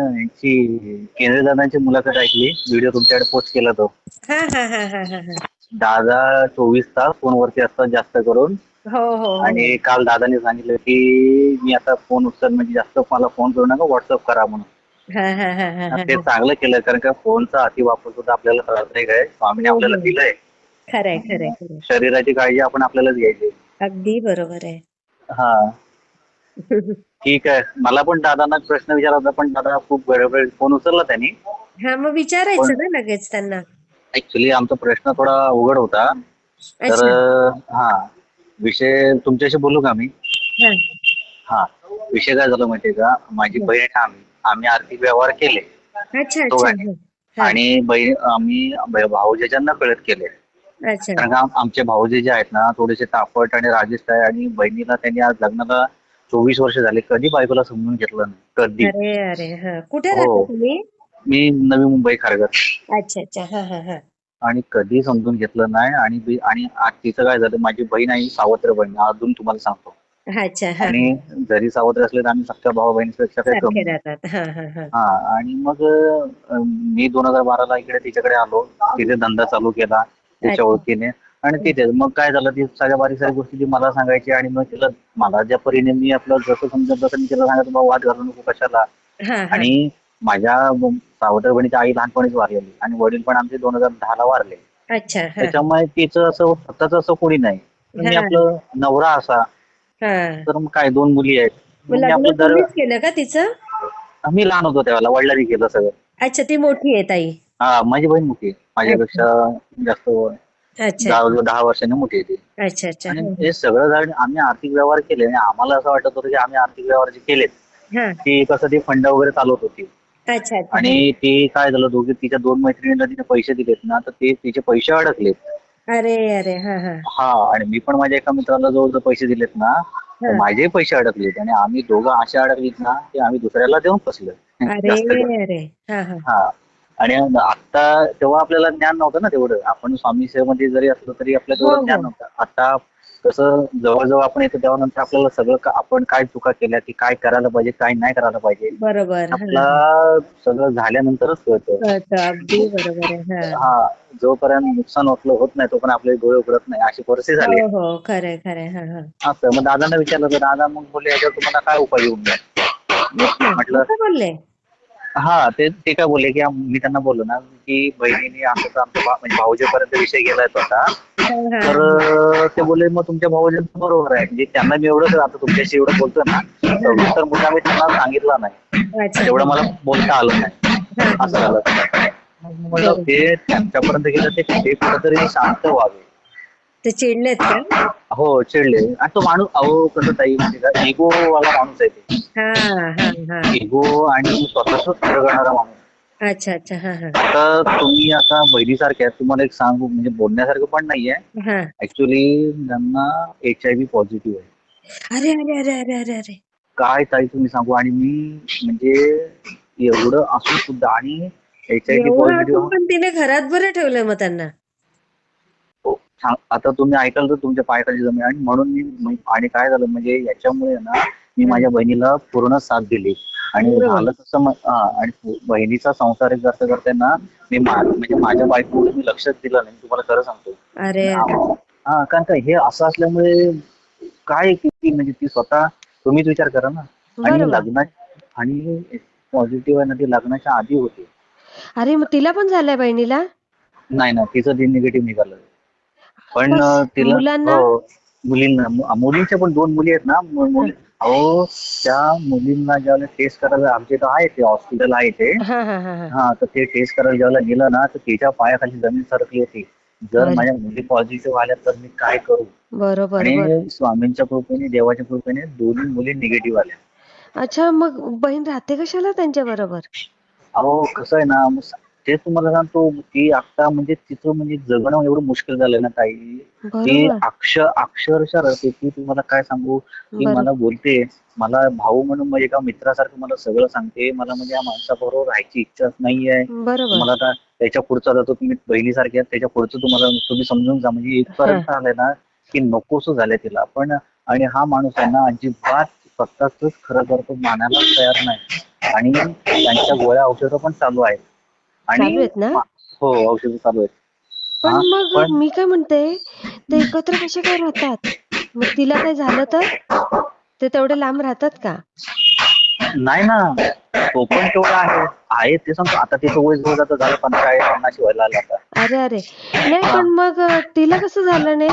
यांची केंद्रदादांची मुलाखत ऐकली, व्हिडिओ तुमच्याकडे पोस्ट केला तो. हा हा हा हा हा हा. दादा 24 तास फोनवरती असतात जास्त करून. हो हो हो आणि काल दादाने सांगितलं की मी आता फोन उचल म्हणजे जास्त मला फोन करू नका, व्हॉट्सअप करा म्हणून. हा हा हा हा हा ते हा. चांगलं केलं, कारण का फोनचा अतिवापर सुद्धा आपल्याला त्रासदायक आहे. स्वामीने हो आपल्याला हो. दिलंय. खरंय खरंय खरंय. शरीराची काळजी आपण आपल्यालाच घ्यायची. अगदी बरोबर आहे. हा, ठीक आहे. मला पण दादांना प्रश्न विचारला होता, पण दादा खूप वेळोवेळी फोन उचलला त्यांनी. हा, मग पण विचारायचं ना लगेच त्यांना. ऍक्च्युली आमचा प्रश्न थोडा अवघड होता. तर अच्छा. हा, विषय तुमच्याशी बोलू का मी? हा हा, विषय काय झाला माहितीये का, माझी हा. बहीण आम्ही आम्ही आर्थिक व्यवहार केले अच्छा अच्छा. दोघांनी. हा हा. आणि बहीण आम्ही भाऊजेच्या नकळत केले. अच्छा. कारण का आमचे भाऊजे जे आहेत ना, थोडेसे तापट आणि रागिष्ट आहे. आणि बहिणीला त्यांनी आज लग्नाला 24 वर्ष झाले, कधी बायकोला समजून घेतलं नाही, कधी. अरे अरे, हा, कुठे हो, राहता तुम्ही? मी नवी मुंबई खारघर. अच्छा अच्छा. हा हा हा. आणि कधी समजून घेतलं नाही. आणि आज तिचं काय झालं, माझी बहीण आहे सावत्र बहीण, अजून तुम्हाला सांगतो. अच्छा. हा आणि हा. जरी सावत्र असले तर आम्ही सख्या भाऊ बहिणीपेक्षा काही सारखे कमी नाही. राहतात. हा हा हा. हा, आणि मग मी 2012ला इकडे तिच्याकडे आलो. तिथे धंदा चालू केला तिच्या अच्छा. ओळखीने. आणि तिथे मग काय झालं, ती सगळ्या बारीक सारी गोष्टी ती मला सांगायची. आणि मग तिला मला ज्या परीने मी आपलं जसं समजत तसं मी तिला सांगायचं, बा वाद घालू नको कशाला. हा हा. आणि माझ्या सावत्र बहिणीची आई लहानपणीच वारलेली, आणि वडील पण आमचे 2010ला वारले. अच्छा. हा त्याच्यामुळे तिचं असं स्वतःच असं कोणी नाही. तर मी हा आपलं नवरा असा. हा. तर मग काय, 2 मुली आहेत. मग मग मी लग्न आपलं तुम्हीच केलं का तिचं? मी लहान होतो त्यावेळेला, वडिलांनी केलं सगळं. अच्छा, ती मोठी आहे ताई. हा, माझी बहीण मोठी आहे अच्छा माझ्यापेक्षा, जास्त अच्छा. 10 वर्षांनी मोठी आहे ती. अच्छा अच्छा. आणि हा हे सगळं झालं, आम्ही आर्थिक व्यवहार केले. आणि आम्हाला असं वाटत होतं की आम्ही आर्थिक व्यवहार जे केलेत, हा. ती कसं ती फंड वगैरे चालवत होती. अच्छा अच्छा. हा. आणि ती काय झालं, तिच्या 2 मैत्रिणींना तिने पैसे दिलेत ना, तर ते तिचे पैसे अडकलेत. अरे अरे. हा हा हा, आणि मी पण माझ्या एका मित्राला जवळ पैसे दिलेत ना, तर हा. माझेही पैसे अडकलेत. आणि आम्ही दोघं असे अडकलेत ना, की आम्ही दुसऱ्याला देऊन फसलो. अरे जास्त करून. अरे. हा हा. हा, आणि आता तेव्हा आपल्याला ज्ञान नव्हतं ना तेवढं. आपण स्वामी सेवेमध्ये जरी असलो तरी आपल्याला हो तेवढं ज्ञान हो. नव्हतं. आता कसं जवळजवळ आपण येतो तेव्हा नंतर आपल्याला सगळं आपण काय चुका केल्या, की काय करायला पाहिजे, काय नाही करायला पाहिजे, बरोबर. हा आपला हा. सगळं झाल्यानंतरच कळतं. कळतं. अगदी बरोबर आहे. हा. हा, जोपर्यंत नुकसान होत नाही तोपर्यंत आपले डोळे उघडत नाही, अशी परिस्थिती हो झाली. हो. खरंय खरंय. हा हा. असं मग दादांना विचारलं, तर दादा मग बोलले, याच्यावर तुम्हाला काय उपाय येऊन जाईल. अच्छा, म्हटलं, असं बोलले? हा, ते काय बोलले, की मी त्यांना बोललो ना, की बहिणीने असं तर आमच्या म्हणजे भाऊजेपर्यंत विषय गेलाय होता. हा हा तर हा ते बोलले, मग तुमच्या भाऊजींचं बरोबर आहे. म्हणजे त्यांना मी एवढं आता तुमच्याशी एवढं बोलतो ना, हा हा. सविस्तर मुद्दा मी त्यांना सांगितला नाही. अच्छा. एवढं हा मला बोलता आलं नाही. हा हा. असं झालं. मग म्हणलं बरोबर. ते त्यांच्यापर्यंत गेलं, ते कुठेतरी शांत व्हावे. ते चिडलेत का? हो, चिडले. आणि तो माणूस, अहो कसं ताई माहिती का, इगो वाला माणूस आहे ते. हा हा हा. इगो आणि स्वतःच खरं करणारा माणूस. अच्छा अच्छा. हा हा. आता तुम्ही आता बहिणीसारख्या, तुम्हाला एक सांगू, म्हणजे बोलण्यासारखं पण नाहीये. हा. ऍक्च्युली त्यांना HIV पॉझिटिव्ह आहे. अरे अरे अरे अरे अरे अरे. काय ताई तुम्ही सांगू, आणि मी म्हणजे एवढं असून सुद्धा, आणि HIV एवढं असून पॉझिटिव्ह. पण तिने घरात बरं ठेवलंय मग त्यांना. आता तुम्ही ऐकाल तर तुमच्या पायाखाली जमीन. आणि म्हणून आणि काय झालं म्हणजे याच्यामुळे ना, मी हा. माझ्या बहिणीला पूर्ण साथ दिली. आणि बरोबर. झालं तसं आणि बहिणीचा संसार करता करता ना, मी म्हणजे माझ्या बायकोवर मी लक्षच दिलं नाही, तुम्हाला खरं सांगतो. अरे अरे. हा, कारण का हे असं असल्यामुळे काय, किती म्हणजे ती स्वतः, तुम्हीच विचार करा ना. आणि बरोबर. आणि पॉझिटिव्ह आहे ना, ती लग्नाच्या आधी होती. अरे, मग तिला पण झालंय बहिणीला? नाही ना, तिचं ते निगेटिव्ह निघालं. पण पण तिला, मुलांना? हो, मुलींच्या पण 2 मुली आहेत ना, अहो त्या मुलींना ज्यावेळेला टेस्ट करायला, आमच्या इथं आहे ते हॉस्पिटल आहे ते. हा हा हा हा. हा, तर ते टेस्ट करायला ज्यावेळेला गेलं ना, तर तिच्या पायाखाली जमीन सरकली होती. जर अरे. माझ्या मुली पॉझिटिव्ह आल्या तर मी काय करू. बरोबर बर. आणि स्वामींच्या कृपेने, देवाच्या कृपेने 2 मुली निगेटिव्ह आल्या. अच्छा, मग बहीण राहते कशाला त्यांच्या बरोबर? अहो कसं आहे ना, तेच तुम्हाला सांगतो, ती आता म्हणजे तिचं म्हणजे जगणं एवढं मुश्किल झालंय ना ताई. ती बरोबर. अक्षरशः राहते. ती तुम्हाला काय सांगू, ती मला बरोबर. बोलते, मला भाऊ म्हणून म्हणजे एका मित्रासारखं मला सगळं सांगते. मला म्हणजे या माणसाबरोबर राहायची इच्छाच नाहीये. बरोबर. तुम्हाला आता त्याच्या पुढचा जातो, तुम्ही बहिणीसारखे त्याच्या पुढचं तुम्ही समजून जा, म्हणजे हा. इथपर्यंत आलंय ना, की नकोसं झालंय तिला पण. आणि हा माणूस आहे ना, अजिबात स्वतःच खरं करतो मानायला तयार नाही. आणि त्यांच्या गोळ्या औषधं पण चालू आहेत. आणि चालू आहेत ना? हो, औषधं चालू आहेत. पण हा मग पण मी काय म्हणते, ते एकत्र कसे काय राहतात? मग तिला काही झालं तर? ते तेवढे लांब राहतात का? नाही ना, तो पण तेवढा आहे ते सांगतो. आता तिचं वय जवळ जातं झालं 50 व्हायला आलं आता. अरे, अरे! नाही हा. पण मग तिला कसं झालं नाही?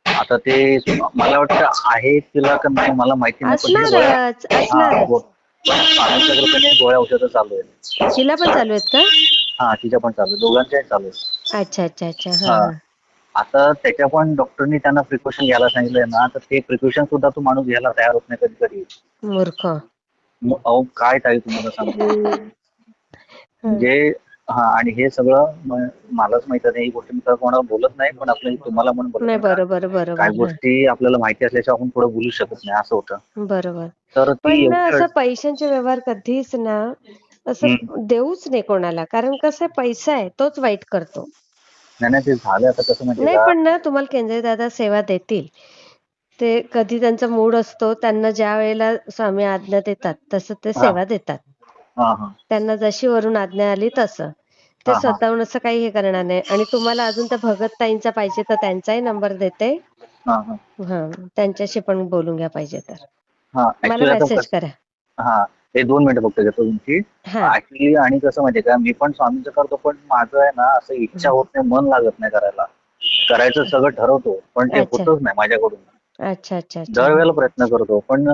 आता ते मला वाटतं आहे तिला का नाही मला माहिती नाही, पण तिच्या गोळ्या असणारच, हा असणारच. आमच्याकडे पण गोळ्या औषधं चालू आहेत. तिला पण चालू आहेत का? हा, तिच्या पण चालू आहे, दोघांच्याही चालू आहे. अच्छा, अच्छा, अच्छा. हां, हा. हां. आता त्याच्या पण डॉक्टरनी त्यांना प्रिकॉशन घ्यायला सांगितलंय ना, तर ते प्रिकॉशन सुद्धा तो माणूस घ्यायला तयार होत नाही कधी कधी. मूर्ख. मग अहो काय ताई तुम्हाला सांगतो हं. म्हणजे हा. आणि हे सगळं मलाच माहित नाही, ही गोष्ट मी तर कोणाला बोलत नाही, पण आपलं तुम्हाला म्हणून नाही, बोलत ना. बरोबर, काही बरोबर. हां. गोष्टी आपल्याला माहिती असल्याशिवाय आपण पुढे बोलू शकत नाही, असं होतं. बरोबर. तर पण ती ना एवढी असं पैशांचे व्यवहार कधीच ना असं हम्म. देऊच नाही कोणाला. कारण कसं आहे, पैसा आहे तोच वाईट करतो. नाही नाही, ते झालं आता कसं माहितीये नाही का. पण ना तुम्हाला केंद्रे दादा सेवा देतील. ते कधी त्यांचा मूड असतो, त्यांना ज्या वेळेला स्वामी आज्ञा देतात, तसं ते हा सेवा देतात. हा हा त्यांना जशी वरून आज्ञा आली तसं. ते हा हा स्वतःहून असं काही हे करणार नाही. आणि तुम्हाला अजून त्या भगत ताईंचा पाहिजे तर त्यांचाही नंबर देते. हा हा हां, त्यांच्याशी पण बोलून घ्या पाहिजे तर. हा. मला ऍक्च्युली आता मेसेज करा. हा, हे 2 मिनिटं फक्त घेतो तुमची. हां, ऍक्च्युली आणि कसं माहितीये का, मी पण स्वामींचं करतो, पण माझं आहे ना असं इच्छा हं. होत नाही, मन लागत नाही करायला. करायचं सगळं ठरवतो, पण ते अच्छा. होतच नाही माझ्याकडून. अच्छा, अच्छा, अच्छा. दरवेळेला प्रयत्न करतो, पण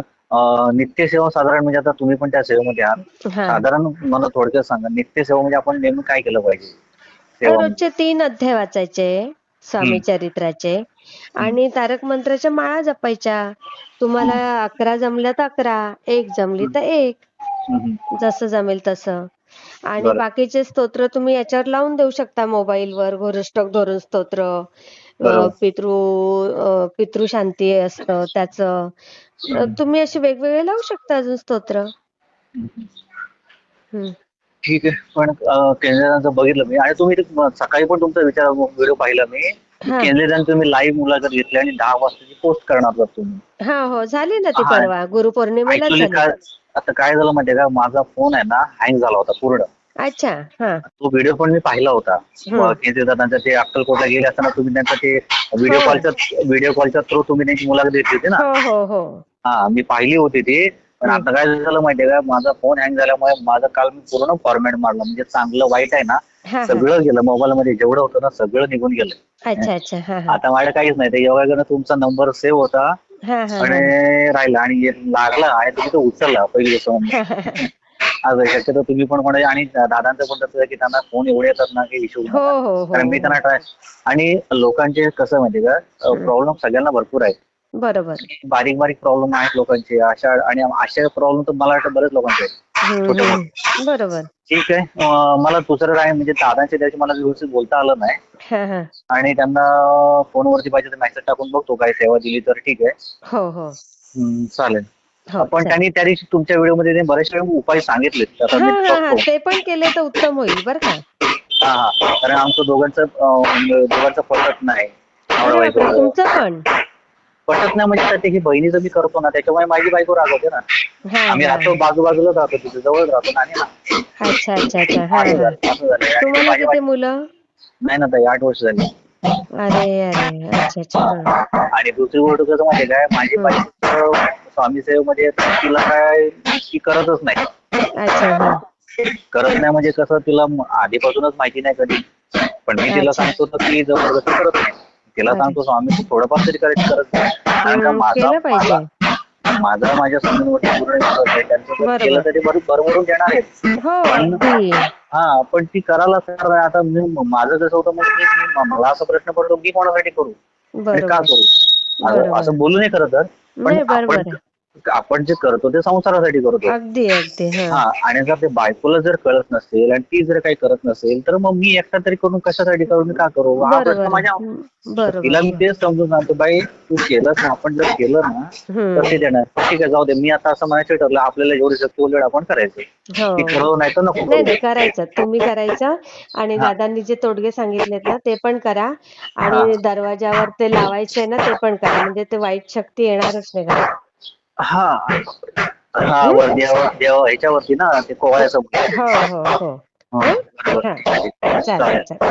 नित्यसेवा साधारण म्हणजे आता तुम्ही पण त्या सेवेमध्ये आहात. हां. साधारण मला थोडक्यात सांगा, नित्यसेवा म्हणजे आपण नेहमी काय केलं पाहिजे सेवा म्हणजे. रोजचे 3 अध्याय वाचायचे स्वामी हम्म, चरित्राचे हम्म, आणि तारक मंत्राच्या माळा जपायच्या. तुम्हाला हम्म, 11 जमल्या तर 11, 1 जमली हम्म, तर 1, हम्म. जसं जमेल तसं. आणि बरं. बाकीचे स्तोत्र तुम्ही याच्यावर लावून देऊ शकता मोबाईलवर. घोरष्टक धोरण स्तोत्र, बरोबर. पितृशांती असतं त्याचं. हम्म, तुम्ही असे वेगवेगळे लावू शकता अजून स्तोत्र. हम्म. हं. ठीक आहे, पण केंद्रेदांचं बघितलं मी, आणि तुम्ही सकाळी पण तुमचा विचार व्हिडिओ पाहिला मी. हां. केंद्रेदान तुम्ही लाईव्ह मुलाखत घेतली आणि 10 वाजताची पोस्ट करणार आहात तुम्ही. हां, हो. झाली ना ती हा. परवा. गुरुपौर्णिमेलाच ऍक्च्युली झाली. काय आता काय झालं माहितीये का, माझा फोन आहे ना हँग झाला होता पूर्ण. अच्छा. हां. तो व्हिडिओ पण मी पाहिला होता. हं. केंद्रेदादांचा ते अक्कलकोटला गेले असताना तुम्ही त्यांचा ते हो. व्हिडिओ कॉलच्या थ्रू तुम्ही त्यांची मुलाखत घेतली होती ना. हो, हो, हो. हा, मी पाहिली होती ती. पण हं. आता काय झालं माहितीये का, माझा फोन हँग झाल्यामुळे माझं काल मी पूर्ण फॉर्मॅट मारलं, म्हणजे चांगलं वाईट आहे ना हां, हां. सगळं गेलं. मोबाईल मध्ये जेवढं होतं ना सगळं निघून गेलं. अच्छा, अच्छा. हां, हां. आता माझ्याकडे काहीच नाही. ते योगायोगानं तुमचा नंबर सेव्ह होता हां, हां, आणि हां. राहिला, आणि लागला आणि तुम्ही तो उचलला पहिली गोष्ट म्हणजे. असं शक्यतो तुम्ही पण म्हणे, आणि दादांचं पण तसं आहे की त्यांना फोन एवढे येतात ना की विषय हो, नका. हो, हो, कारण मी हो. त्यांना ट्राय. आणि लोकांचे कसं माहिती का, हं. प्रॉब्लेम सगळ्यांना भरपूर आहेत. बरोबर. बारीक बारीक प्रॉब्लेम आहेत लोकांचे, अशा प्रॉब्लेम तर मला वाटतं बरेच लोकांचे आहेत, हं, छोटे हं. मोठे. बरोबर. ठीक आहे. मला दुसरं काय म्हणजे दादांच्या त्याची मला व्यवस्थित बोलता आलं नाही. हां, हां. आणि त्यांना फोनवरती पाहिजे तर मेसेज टाकून बघतो, काही सेवा दिली तर ठीक आहे. हो, हो. चालेल. हो, पण चला. त्यांनी त्या दिवशी तुमच्या व्हिडिओमध्ये ते बरेचसे उपाय सांगितलेत, आता मी हां, हां, हां. बघतो. ते पण केले तर उत्तम होईल बरं का. हा हा, कारण आमचं दोघांचं पटत नाही, नवरा अरे बापरे! बायकोचं. तुमचं पण? पटत नाही म्हणजे आता ही बहिणीचं मी करतो ना, त्याच्यामुळे माझी बायको रागवते ना. हां, आम्ही हां. राहतो बाजूबाजूलाच राहतो, तिथे जवळच राहतो ना आम्ही ना. अच्छा, अच्छा, अच्छा. हां, असं हां. झालं, असं झालं. आणि ती तुम्हाला माझी किती बायको मुलं? नाही ना ताई, 8 वर्ष झाली. अरे, अरे! अच्छा, अच्छा. हां. आणि दुसरी गोष्ट कसं माहिती काय, माझी हं. बायको स्वामी सेवेमध्ये आहे, तर तिला काय ती करतच नाही. अच्छा. हां. करत नाही म्हणजे कसं, तिला आधीपासूनच माहिती नाही कधी. पण मी तिला अच्छा. सांगतो तर ती जबरदस्ती करत नाही. तिला अरे! सांगतो स्वामी तू थोडंफार तरी करायची गरज नाही. कारण का माझा केलं माझा पाहिजे. माझा माझ्या स्वामींवरती पूर्ण विश्वास आहे. त्यांचं जर केलं बरोबर. तर ते भरभरून देणार आहेत. हो, पण अगदी. हा, पण ती करायला तयार नाही. आता माझं कसं होतं, मग मला असा प्रश्न पडतो की कोणासाठी करू आणि का बरोबर. करू. असं बरोबर. असं बोलू नये खरं तर. पण नाही, बरोबर आहे. आपण जे करतो ते संसारासाठी करतो. अगदी, अगदी. हां. हा, आणि जर ते बायकोला जर कळत नसेल आणि ती जर काही करत नसेल, तर मग मी एकटा तरी करून कशासाठी करू, मी का करू, हा प्रश्न बरोबर आहे. माझ्या. तर तिला बरोबर. मी तेच समजून सांगतो, बाई तू केलंस ना, आपण जर केलं ना तर हं. ते देणार. ठीक आहे, जाऊ दे. मी आता असं म्हणायचं ठरलं, आपल्याला जेवढी शक्य होईल आपण करायचं. ती हो. ठरवू नाही तर नको नाही, करू. नाही करायचं. तुम्ही करायचं आणि हा दादांनी जे तोडगे सांगितलेत ना, ते पण करा हा आणि दरवाजावर ते लावायचंय ना, ते पण करा. म्हणजे ते वाईट शक्ती येणारच नाही घरात. हा. हा हं? वर ह्याच्यावरती ना ते कोवळ्याचं. हो हो हो. हा, हं? बरोबर. हा चालेल. चालेल चालेल.